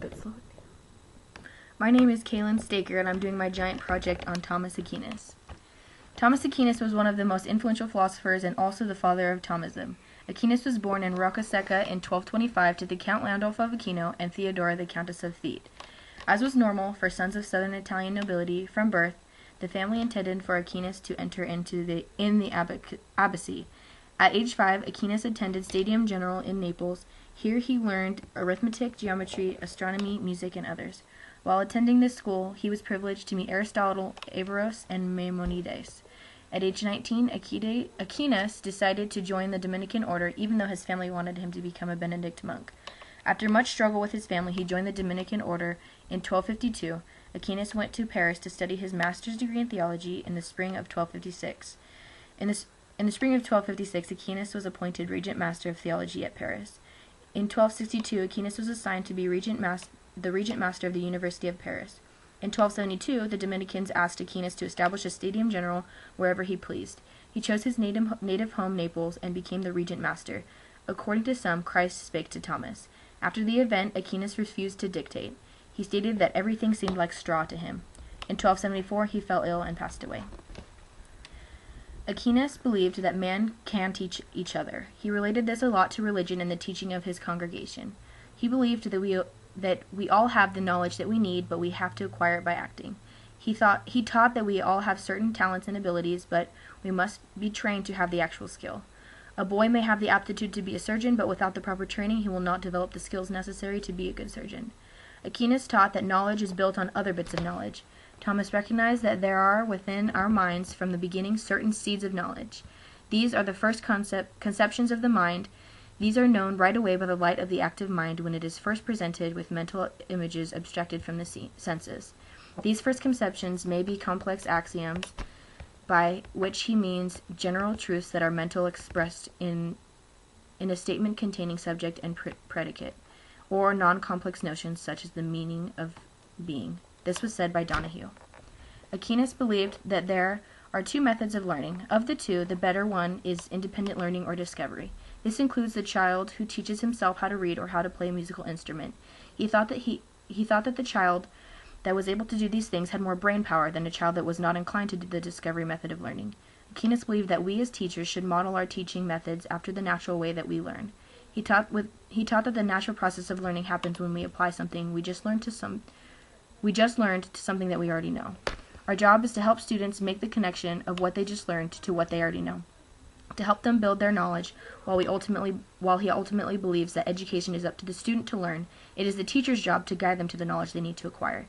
bit slow. My name is Kaylin Staker, and I'm doing my giant project on Thomas Aquinas. Thomas Aquinas was one of the most influential philosophers and also the father of Thomism. Aquinas was born in Roccasecca in 1225 to the Count Landulf of Aquino and Theodora, the Countess of Theet. As was normal for sons of southern Italian nobility, from birth, the family intended for Aquinas to enter in the abbacy. At age 5, Aquinas attended Stadium General in Naples. Here he learned arithmetic, geometry, astronomy, music, and others. While attending this school, he was privileged to meet Aristotle, Averroes, and Maimonides. At age 19, Aquinas decided to join the Dominican order, even though his family wanted him to become a Benedict monk. After much struggle with his family, he joined the Dominican order in 1252. Aquinas went to Paris to study his master's degree in theology in the spring of 1256. In the spring of 1256, Aquinas was appointed Regent Master of Theology at Paris. In 1262, Aquinas was assigned to be the Regent Master of the University of Paris. In 1272, the Dominicans asked Aquinas to establish a Stadium General wherever he pleased. He chose his native home, Naples, and became the Regent Master. According to some, Christ spake to Thomas. After the event, Aquinas refused to dictate. He stated that everything seemed like straw to him. In 1274, he fell ill and passed away. Aquinas believed that man can teach each other. He related this a lot to religion and the teaching of his congregation. He believed that we all have the knowledge that we need, but we have to acquire it by acting. He taught that we all have certain talents and abilities, but we must be trained to have the actual skill. A boy may have the aptitude to be a surgeon, but without the proper training, he will not develop the skills necessary to be a good surgeon. Aquinas taught that knowledge is built on other bits of knowledge. Thomas recognized that there are within our minds from the beginning certain seeds of knowledge. These are the first conceptions of the mind. These are known right away by the light of the active mind when it is first presented with mental images abstracted from the senses. These first conceptions may be complex axioms, by which he means general truths that are mental expressed in a statement containing subject and predicate, or non-complex notions such as the meaning of being. This was said by Donahue. Aquinas believed that there are two methods of learning. Of the two, the better one is independent learning or discovery. This includes the child who teaches himself how to read or how to play a musical instrument. He thought that the child that was able to do these things had more brain power than a child that was not inclined to do the discovery method of learning. Aquinas believed that we as teachers should model our teaching methods after the natural way that we learn. He taught that the natural process of learning happens when we apply something we just learned to something that we already know. Our job is to help students make the connection of what they just learned to what they already know, to help them build their knowledge. While he ultimately believes that education is up to the student to learn, it is the teacher's job to guide them to the knowledge they need to acquire.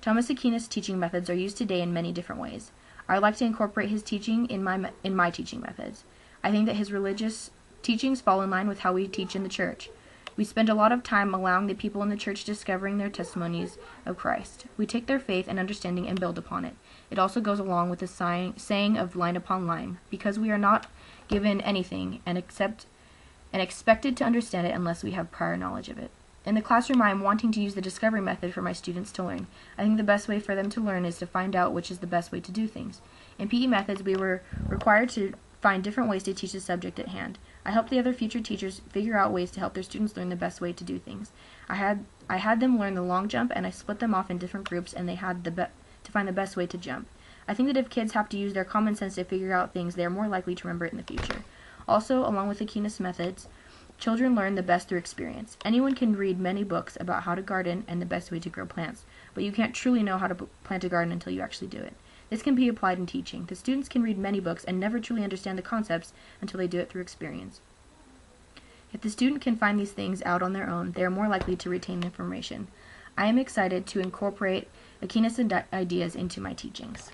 Thomas Aquinas' teaching methods are used today in many different ways. I like to incorporate his teaching in my teaching methods. I think that his religious teachings fall in line with how we teach in the church. We spend a lot of time allowing the people in the church discovering their testimonies of Christ. We take their faith and understanding and build upon it. It also goes along with the saying of line upon line, because we are not given anything and expected to understand it unless we have prior knowledge of it. In the classroom, I am wanting to use the discovery method for my students to learn. I think the best way for them to learn is to find out which is the best way to do things. In PE methods, we were required to find different ways to teach the subject at hand. I helped the other future teachers figure out ways to help their students learn the best way to do things. I had them learn the long jump, and I split them off in different groups, and they had to find the best way to jump. I think that if kids have to use their common sense to figure out things, they are more likely to remember it in the future. Also, along with Aquinas' methods, children learn the best through experience. Anyone can read many books about how to garden and the best way to grow plants, but you can't truly know how to plant a garden until you actually do it. This can be applied in teaching. The students can read many books and never truly understand the concepts until they do it through experience. If the student can find these things out on their own, they are more likely to retain information. I am excited to incorporate Aquinas' ideas into my teachings.